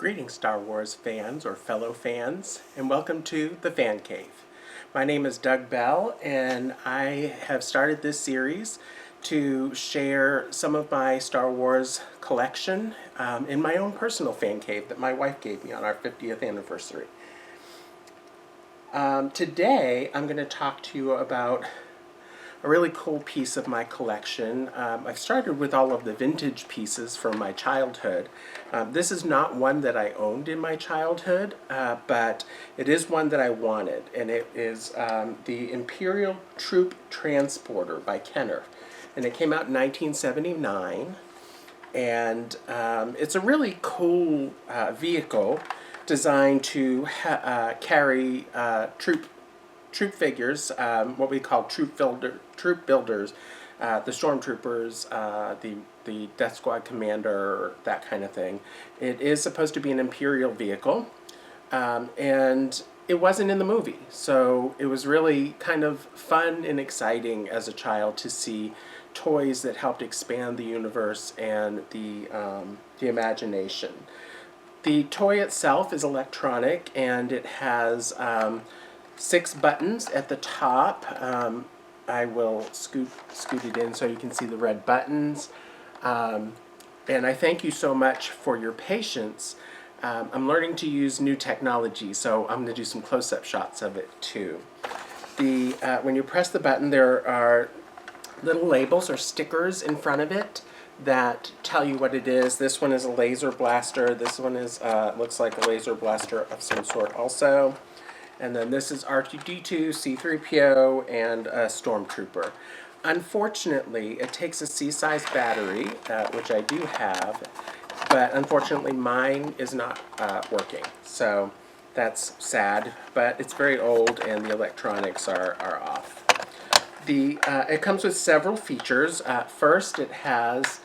Greetings, Star Wars fans or fellow fans, and welcome to the Fan Cave. My name is Doug Bell, and I have started this series to share some of my Star Wars collection in my own personal fan cave that my wife gave me on our 50th anniversary. Today, I'm going to talk to you about a really cool piece of my collection. I've started with all of the vintage pieces from my childhood. This is not one that I owned in my childhood, but it is one that I wanted, and it is the Imperial Troop Transporter by Kenner. And it came out in 1979, and it's a really cool vehicle designed to carry troop figures, what we call troop builders, the stormtroopers, the Death Squad commander, that kind of thing. It is supposed to be an Imperial vehicle, and it wasn't in the movie, so it was really kind of fun and exciting as a child to see toys that helped expand the universe and the imagination. The toy itself is electronic, and it has 6 buttons at the top. I will scoot it in so you can see the red buttons. And I thank you so much for your patience. I'm learning to use new technology, so I'm going to do some close-up shots of it too. When you press the button, there are little labels or stickers in front of it that tell you what it is. This one is a laser blaster. This one is looks like a laser blaster of some sort also. And then this is R2-D2, C-3PO, and a Stormtrooper. Unfortunately, it takes a C-size battery, which I do have, but unfortunately mine is not working. So that's sad, but it's very old and the electronics are off. It comes with several features. First, it has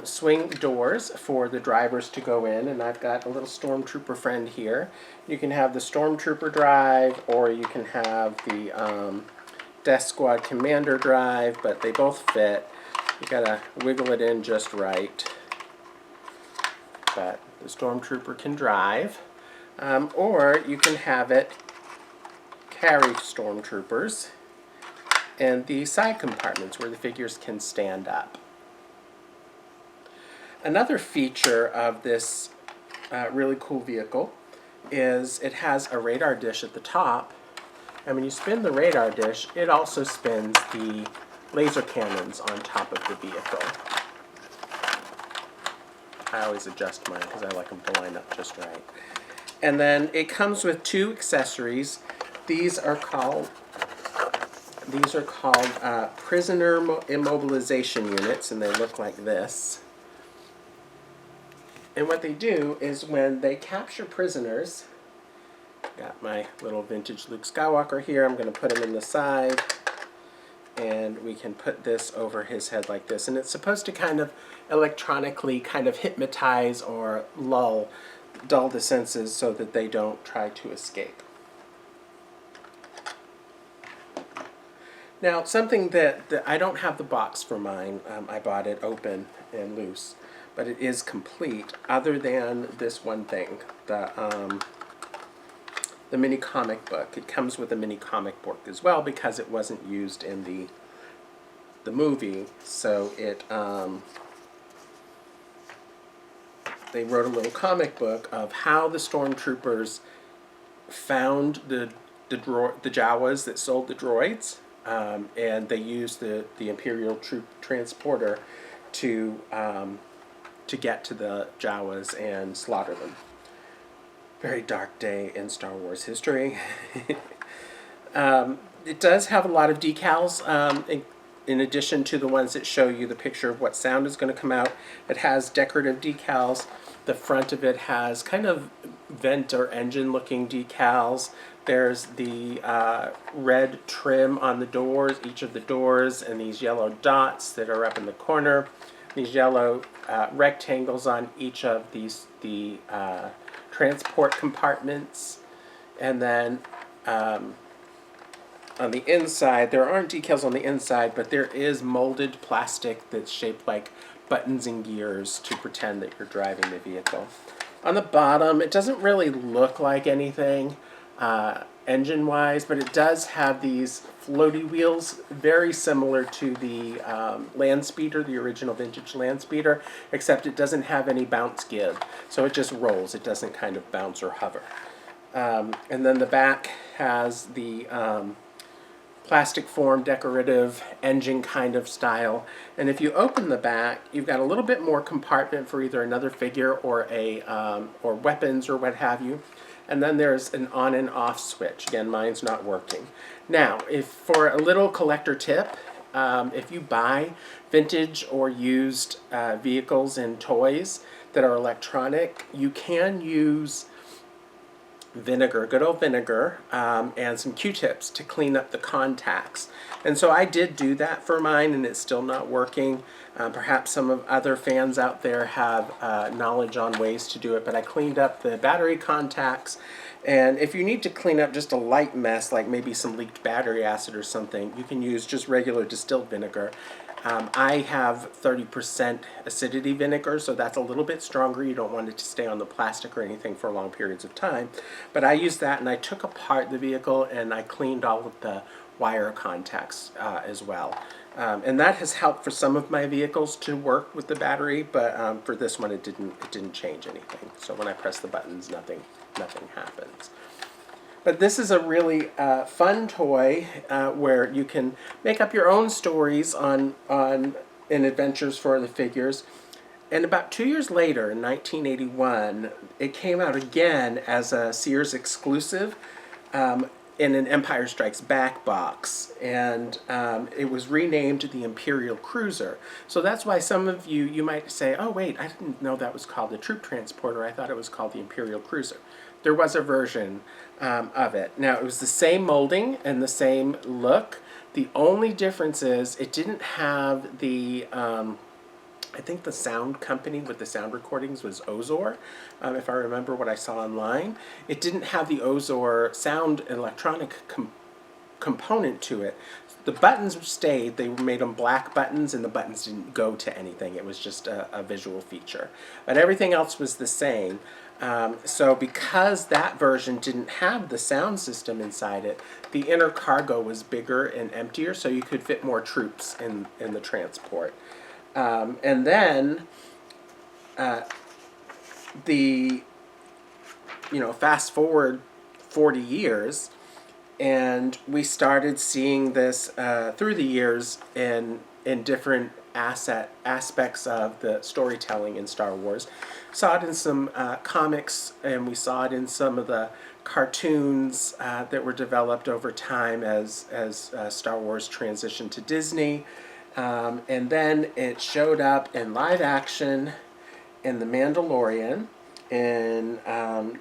swing doors for the drivers to go in, and I've got a little Stormtrooper friend here. You can have the Stormtrooper drive, or you can have the Death Squad Commander drive, but they both fit. You gotta wiggle it in just right. But the Stormtrooper can drive, or you can have it carry Stormtroopers and the side compartments where the figures can stand up. Another feature of this really cool vehicle is it has a radar dish at the top, and when you spin the radar dish, it also spins the laser cannons on top of the vehicle. I always adjust mine because I like them to line up just right. And then it comes with 2 accessories. These are called prisoner immobilization units, and they look like this. And what they do is when they capture prisoners, got my little vintage Luke Skywalker here, I'm going to put him in the side, and we can put this over his head like this. And it's supposed to kind of electronically kind of hypnotize or dull the senses so that they don't try to escape. Now, something that I don't have the box for mine, I bought it open and loose, but it is complete, other than this one thing, the mini comic book. It comes with a mini comic book as well because it wasn't used in the movie, so they wrote a little comic book of how the Stormtroopers found the Jawas that sold the droids, and they used the Imperial Troop Transporter to get to the Jawas and slaughter them. Very dark day in Star Wars history. It does have a lot of decals, in addition to the ones that show you the picture of what sound is going to come out. It has decorative decals. The front of it has kind of vent or engine looking decals. There's the red trim on the doors, each of the doors, and these yellow dots that are up in the corner. These yellow rectangles on each of the transport compartments. And then on the inside, there aren't decals on the inside, but there is molded plastic that's shaped like buttons and gears to pretend that you're driving the vehicle. On the bottom, it doesn't really look like anything engine-wise, but it does have these floaty wheels, very similar to the land speeder, the original vintage land speeder, except it doesn't have any bounce give. So it just rolls. It doesn't kind of bounce or hover. And then the back has the plastic form decorative engine kind of style. And if you open the back, you've got a little bit more compartment for either another figure or a or weapons or what have you. And then there's an on and off switch. Again, mine's not working. Now, if for a little collector tip, if you buy vintage or used vehicles and toys that are electronic, you can use vinegar, good old vinegar, and some Q-tips to clean up the contacts. And so I did do that for mine, and it's still not working. Perhaps some of other fans out there have knowledge on ways to do it, but I cleaned up the battery contacts. And if you need to clean up just a light mess, like maybe some leaked battery acid or something, you can use just regular distilled vinegar. I have 30% acidity vinegar, so that's a little bit stronger. You don't want it to stay on the plastic or anything for long periods of time. But I used that, and I took apart the vehicle, and I cleaned all of the wire contacts as well. And that has helped for some of my vehicles to work with the battery, but for this one it didn't change anything. So when I press the buttons, nothing happens. But this is a really fun toy where you can make up your own stories in adventures for the figures. And about 2 years later, in 1981, it came out again as a Sears exclusive in an Empire Strikes Back box. And it was renamed the Imperial Cruiser. So that's why some of you might say, oh wait, I didn't know that was called the Troop Transporter. I thought it was called the Imperial Cruiser. There was a version of it. Now, it was the same molding and the same look. The only difference is it didn't have the, I think the sound company with the sound recordings was Ozor, if I remember what I saw online. It didn't have the Ozor sound electronic component to it. The buttons stayed. They made them black buttons, and the buttons didn't go to anything. It was just a visual feature. But everything else was the same. So because that version didn't have the sound system inside it, the inner cargo was bigger and emptier, so you could fit more troops in the transport. And then fast forward 40 years, and we started seeing this through the years in different aspects of the storytelling in Star Wars. Saw it in some comics, and we saw it in some of the cartoons that were developed over time as Star Wars transitioned to Disney. And then it showed up in live action in The Mandalorian in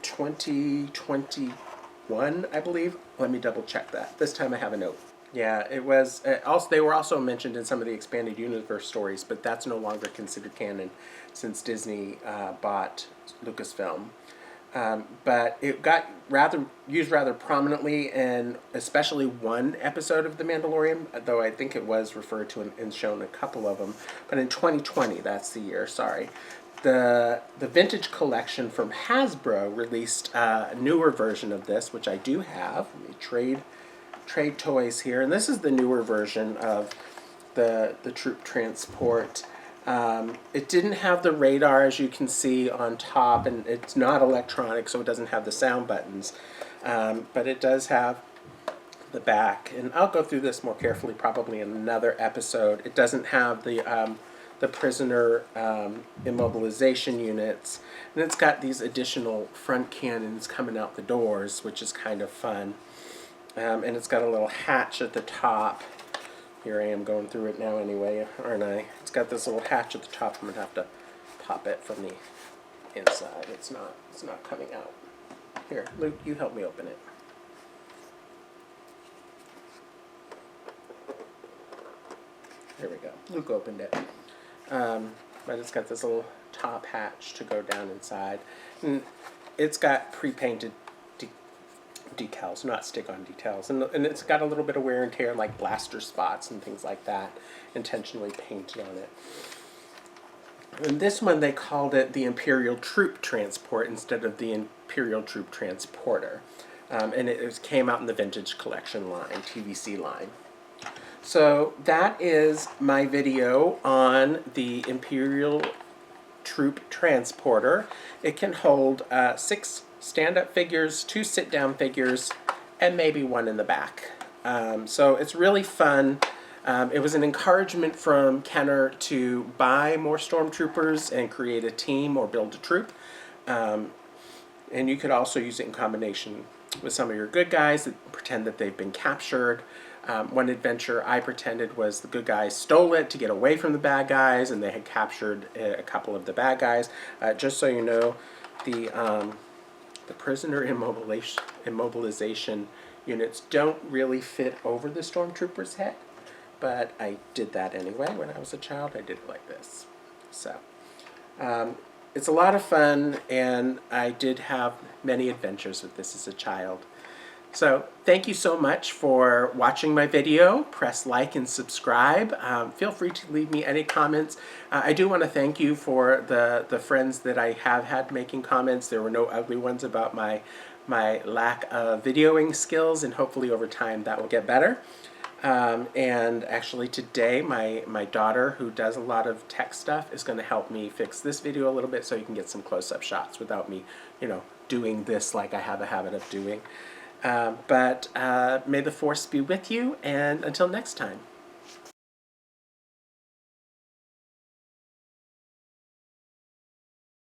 2021, I believe. Let me double check that. This time I have a note. Yeah, it was. Also, they were also mentioned in some of the expanded universe stories, but that's no longer considered canon since Disney bought Lucasfilm. But it got used rather prominently in especially one episode of The Mandalorian, though I think it was referred to and shown a couple of them. But in 2020, that's the year, sorry, the Vintage Collection from Hasbro released a newer version of this, which I do have. Let me trade toys here, and this is the newer version of the Troop Transport. It didn't have the radar, as you can see on top, and it's not electronic, so it doesn't have the sound buttons, but it does have the back, and I'll go through this more carefully probably in another episode. It doesn't have the prisoner immobilization units, and it's got these additional front cannons coming out the doors, which is kind of fun. And it's got a little hatch at the top. Here I am going through it now anyway, aren't I? It's got this little hatch at the top. I'm going to have to pop it from the inside. It's not coming out. Here, Luke, you help me open it. There we go. Luke opened it. But it's got this little top hatch to go down inside. And it's got pre-painted decals, not stick-on decals, and it's got a little bit of wear and tear, like blaster spots and things like that, intentionally painted on it. And this one they called it the Imperial Troop Transport instead of the Imperial Troop Transporter. And it came out in the Vintage Collection line, TVC line. So that is my video on the Imperial Troop Transporter. It can hold 6 stand-up figures, 2 sit-down figures, and maybe 1 in the back. So it's really fun. It was an encouragement from Kenner to buy more stormtroopers and create a team or build a troop. And you could also use it in combination with some of your good guys that pretend that they've been captured. One adventure I pretended was the good guys stole it to get away from the bad guys, and they had captured a couple of the bad guys. Just so you know, the prisoner immobilization units don't really fit over the stormtrooper's head, but I did that anyway when I was a child. I did it like this. So it's a lot of fun, and I did have many adventures with this as a child. So thank you so much for watching my video. Press like and subscribe. Feel free to leave me any comments. I do want to thank you for the friends that I have had making comments. There were no ugly ones about my lack of videoing skills, and hopefully over time that will get better. And actually today my daughter, who does a lot of tech stuff, is going to help me fix this video a little bit so you can get some close-up shots without me, doing this like I have a habit of doing. But may the force be with you, and until next time.